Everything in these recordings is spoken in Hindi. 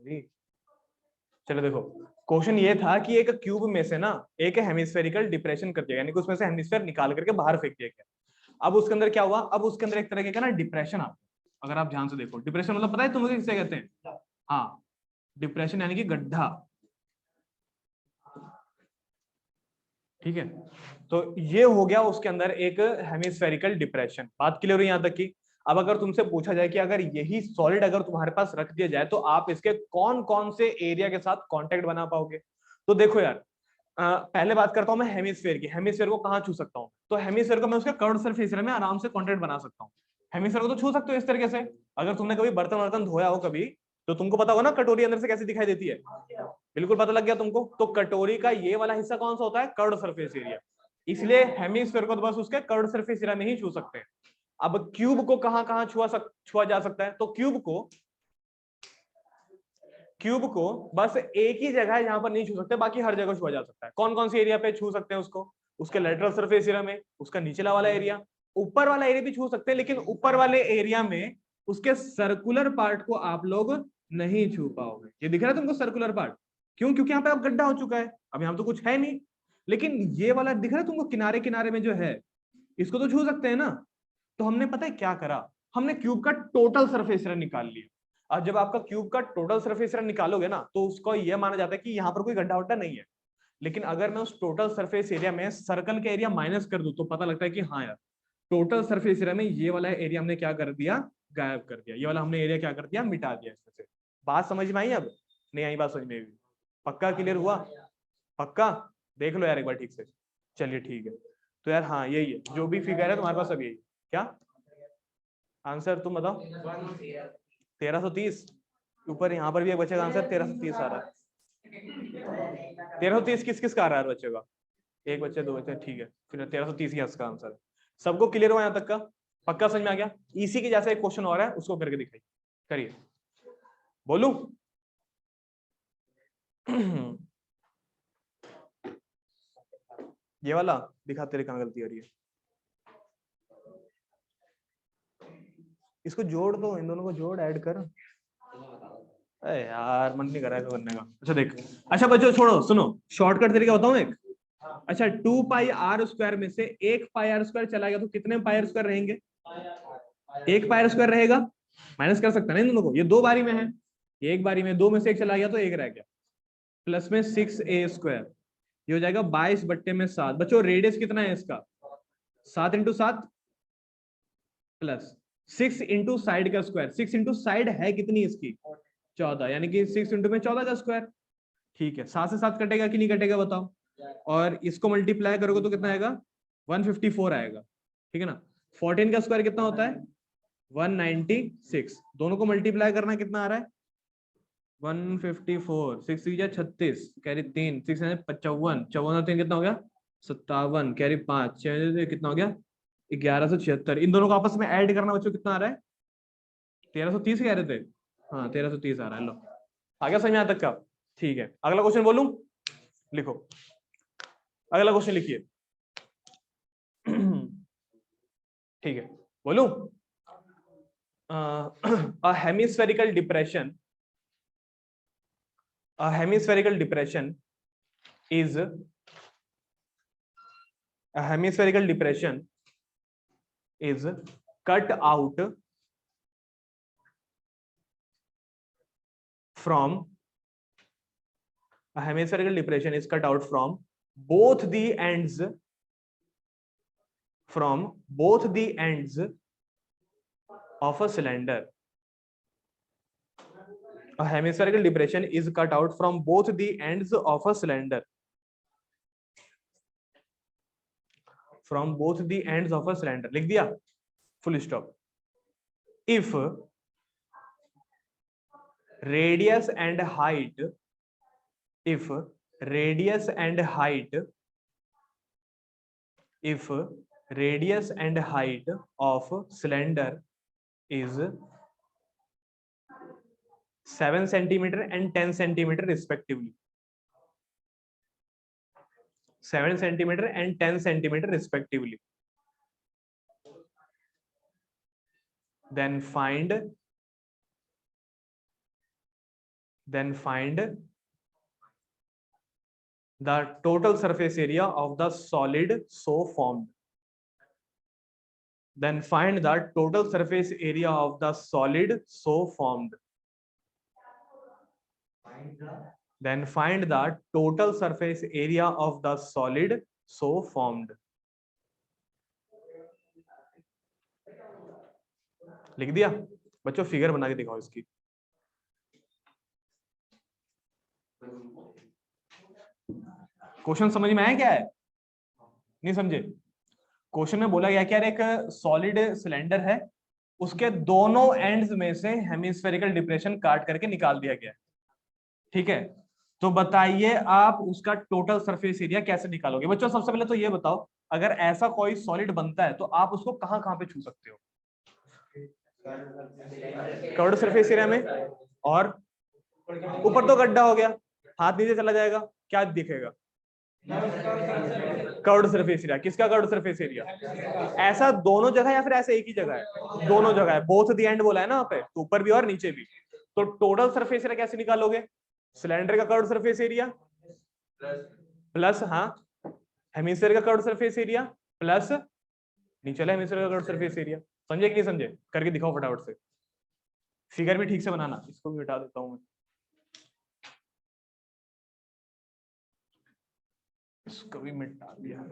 मेरी। चलो देखो, क्वेश्चन ये था कि एक क्यूब में से ना एक हेमिस्फेरिकल डिप्रेशन कर दिया, यानी कि उसमें से हेमिस्फेयर निकाल करके बाहर फेंक दिया गया। अब उसके अंदर क्या हुआ, अब उसके अंदर एक तरह का ना डिप्रेशन आता है। अगर आप ध्यान से देखो, डिप्रेशन मतलब पता है तुम्हें किसे कहते हैं? हाँ, डिप्रेशन यानी कि गड्ढा। ठीक है, तो ये हो गया उसके अंदर एक हेमिस्फेरिकल डिप्रेशन। बात क्लियर हुई यहां तक की? अब अगर तुमसे पूछा जाए कि अगर यही सॉलिड अगर तुम्हारे पास रख दिया जाए तो आप इसके कौन कौन से एरिया के साथ कांटेक्ट बना पाओगे? तो देखो यार, पहले बात करता हूं मैं हेमिस्फेयर की। हेमिस्फेयर को कहां छू सकता हूं? तो हेमिस्फेयर को मैं उसके कर्व सरफेस में आराम से कांटेक्ट बना सकता हूं। हेमिस्फेयर को तो छू सकते हो इस तरीके से। अगर तुमने कभी बर्तन वर्तन धोया हो कभी, तो तुमको पता होगा ना कटोरी अंदर से कैसी दिखाई देती है। बिल्कुल पता लग गया तुमको। तो कटोरी का ये वाला हिस्सा कौन सा होता है? Curved surface area. इसलिए हेमिस्फेयर को तो बस उसके कर्व्ड सरफेस एरिया में ही छू सकते हैं। अब क्यूब को कहां कहां छुआ जा सकता है? तो क्यूब को बस एक ही जगह है जहां पर नहीं छू सकते, बाकी हर जगह छुआ जा सकता है। कौन कौन सी एरिया पे छू सकते हैं उसको? उसके लेटरल सरफेस एरिया में, उसका निचला वाला एरिया, ऊपर वाला एरिया भी छू सकते हैं, लेकिन ऊपर वाले एरिया में उसके सर्कुलर पार्ट को आप लोग नहीं छू पाओगे। ये दिख रहा है तुमको सर्कुलर पार्ट? क्यों? क्योंकि यहाँ पे अब गड्ढा हो चुका है, अब यहाँ तो कुछ है नहीं। लेकिन ये वाला दिख रहा है तुमको किनारे किनारे में जो है, इसको तो छू सकते हैं ना। तो हमने पता है क्या करा, हमने क्यूब का टोटल सरफेस एरिया निकाल लिया। और जब आपका क्यूब का टोटल सरफेस एरिया निकालोगे ना, तो उसको यह माना जाता है कि यहाँ पर कोई गड्ढा वड्ढा नहीं है। लेकिन अगर मैं उस टोटल सरफेस एरिया में सर्कल का एरिया माइनस कर दूं, तो पता लगता है कि हाँ यार, टोटल सरफेस एरिया में ये वाला एरिया हमने क्या कर दिया? गायब कर दिया। ये वाला हमने एरिया क्या कर दिया? मिटा दिया इसमें से। बात समझ में आई? अब नहीं आई बात समझ में? भी पक्का क्लियर हुआ? पक्का? देख लो यार एक बार ठीक से। चलिए ठीक है। तो यार हाँ, यही है जो भी फिगर है तुम्हारे पास, सब यही। क्या आंसर तुम बताओ? 1330। ऊपर यहाँ पर भी एक बच्चे का आंसर 1330 आ रहा है। 1330 किस किस का आ रहा है बच्चे का? एक बच्चे, दो बच्चे, ठीक है। फिर 1330 ही इसका आंसर है। सबको क्लियर हुआ यहाँ तक का? पक्का समझ में आ गया? इसी के जैसा एक क्वेश्चन और है, उसको करके दिखाइए। करिए, बोलू? ये वाला दिखा, तेरे कहाँ गलती आ रही है। इसको जोड़ दो, इन दोनों को जोड़, ऐड कर। अरे यार, मन नहीं कर रहा है करने का। अच्छा देख, अच्छा बच्चों छोड़ो, सुनो, शॉर्टकट तरीका बताऊं एक। अच्छा, 2 पाई r² में से एक पाई r² चला गया तो कितने पाई r² रहेंगे? एक पाई r² रहेगा। माइनस कर सकता है ना इन दोनों को, ये दो बारी में है। ये एक बारी में, दो में से एक चला गया तो एक रह गया। प्लस में 6a², ये हो जाएगा 22/7। बच्चों रेडियस कितना है इसका? 7 × 7 प्लस 6 इंटू साइड का स्क्वायर। 6 इंटू साइड है कितनी इसकी? 14, यानी कि 6 इंटू में 14 का स्क्वायर। ठीक है, 7 से 7 कटेगा कि नहीं कटेगा बताओ? और इसको मल्टीप्लाई करोगे तो कितना आएगा? 154 आएगा। ठीक है ना? 14 का स्क्वायर कितना होता है? 196। दोनों को मल्टीप्लाई करना कितना आ रहा है? 154। 6 3 36, कैरी 3, 6 55, 54 और 3 कितना हो गया? 57, कैरी 5, कितना हो गया? 1176। इन दोनों को आपस में ऐड करना बच्चों कितना आ रहा है? 1330 कह रहे थे। हाँ, 1330 आ रहा है। लो, आ गया समझ में यहाँ तक का? ठीक है, अगला क्वेश्चन बोलूं? लिखो, अगला क्वेश्चन लिखिए। ठीक है, बोलूं? Hemispherical depression, hemispherical depression is a hemispherical depression is cut out from a hemispherical depression is cut out from both the ends, from both the ends of a cylinder. A hemispherical depression is cut out from both the ends of a cylinder. From both the ends of a cylinder. लिख दिया? Full stop. If radius and height, if radius and height, if radius and height of cylinder is 7 centimeter and 10 centimeter respectively, 7 centimeter and 10 centimeter respectively, then find then find the total surface area of the solid so formed. Then find the total surface area of the solid so formed. Then find the total surface area of the solid so formed. लिख दिया बच्चों, फिगर बना के दिखाओ इसकी। क्वेश्चन समझ में आया क्या है? नहीं समझे? क्वेश्चन में बोला गया कि यार एक सॉलिड सिलेंडर है, उसके दोनों एंड्स में से हेमिस्फेरिकल डिप्रेशन काट करके निकाल दिया गया है, ठीक है? तो बताइए आप उसका टोटल सरफेस एरिया कैसे निकालोगे? बच्चों सबसे पहले तो ये बताओ, अगर ऐसा कोई सॉलिड बनता है तो आप उसको कहां कहां पे छू सकते हो? कर्व्ड सरफेस एरिया में, और ऊपर तो गड्ढा हो गया, हाथ नीचे चला जाएगा, क्या दिखेगा? Curved surface area. किसका कर्व्ड सरफेस एरिया? ऐसा दोनों जगह या फिर ऐसे एक ही जगह है? दोनों जगह है, बोथ द एंड बोला है ना वहां पे, तो ऊपर भी और नीचे भी। तो टोटल सरफेस एरिया कैसे निकालोगे? सिलेंडर का कर्व्ड सरफेस एरिया प्लस, हाँ, हेमिस्फीयर का कर्व्ड सरफेस एरिया प्लस नीचे वाला हेमिस्फीयर का कर्व्ड सरफेस एरिया। समझे कि नहीं समझे? करके दिखाओ फटाफट से। फिगर भी ठीक से बनाना। इसको भी मिटा देता हूं मैं, इसको भी मिटा दिया।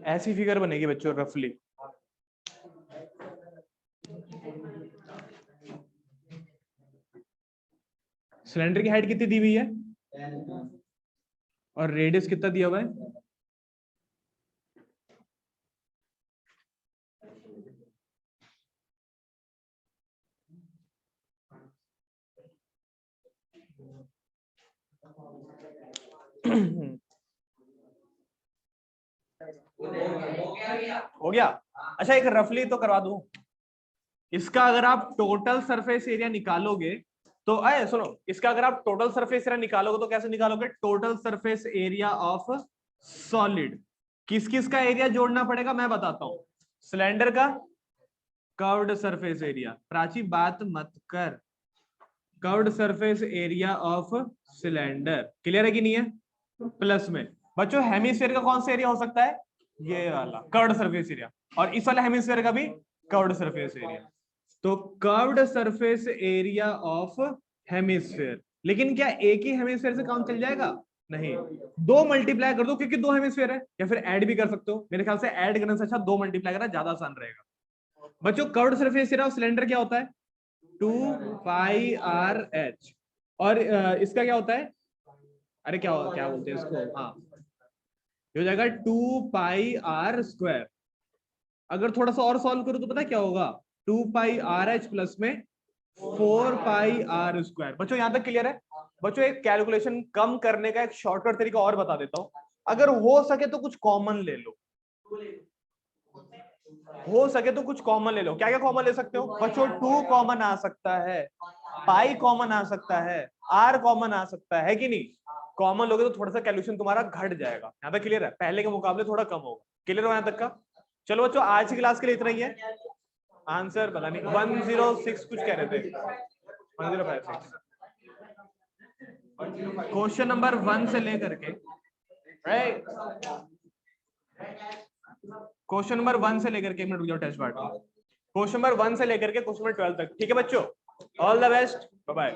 ऐसी फिगर बनेगी बच्चों रफली। सिलेंडर की हाइट कितनी दी हुई है और रेडियस कितना दिया हुआ है? हो गया? अच्छा एक रफली तो करवा दूं। इसका अगर आप टोटल सरफेस एरिया निकालोगे तो आए सुनो, इसका अगर आप टोटल सरफेस एरिया निकालोगे तो कैसे निकालोगे? Total surface area of solid. किस किस का एरिया जोड़ना पड़ेगा मैं बताता हूं। सिलेंडर का कर्व्ड सरफेस एरिया, प्राची बात मत कर, curved surface area of cylinder, clear है कि नहीं है? प्लस में बच्चों हेमिस्फीयर का कौन सा एरिया हो सकता है? ये वाला कर्व्ड सरफेस एरिया, और इस वाले हेमिस्फीयर का भी कर्व्ड सरफेस एरिया। तो curved surface area of hemisphere. लेकिन क्या एक ही हेमिस्फीयर से काम चल जाएगा? नहीं, दो मल्टीप्लाई कर दो, क्योंकि दो हेमिस्फीयर है, या फिर ऐड भी कर सकते हो। मेरे ख्याल से ऐड करने से अच्छा दो मल्टीप्लाई करना ज्यादा आसान रहेगा। बच्चों curved surface area of cylinder क्या होता है? 2πr(h), और इसका क्या होता है? अरे क्या क्या बोलते हैं इसको, हाँ, ये हो जाएगा 2πr²। अगर थोड़ा सा और सॉल्व करूं तो पता क्या होगा? 2πrh प्लस में 4πr²। बच्चों यहां तक क्लियर है? बच्चों एक कैलकुलेशन कम करने का एक शॉर्टकट तरीका और बता देता हूं। अगर हो सके तो कुछ कॉमन ले लो, हो सके तो कुछ कॉमन ले लो। क्या क्या कॉमन ले सकते हो बच्चों? 2 कॉमन आ सकता है, पाई कॉमन आ सकता है, आर कॉमन आ सकता है कि नहीं? कॉमन लोगे तो थोड़ा सा कैलकुलेशन तुम्हारा घट जाएगा। यहाँ तक क्लियर है? पहले के मुकाबले थोड़ा कम होगा। क्लियर हो यहाँ तक का? चलो बच्चों आज की क्लास के लिए इतना ही है। आंसर पता नहीं 106 कुछ कह रहे थे, 1056। क्वेश्चन नंबर 1 से लेकर के, क्वेश्चन नंबर 1 से लेकर के, एक मिनट रुक जाओ टेस्ट पार्ट में, क्वेश्चन नंबर 1 से लेकर के क्वेश्चन नंबर 12 तक, ठीक है बच्चों? All the best, bye bye.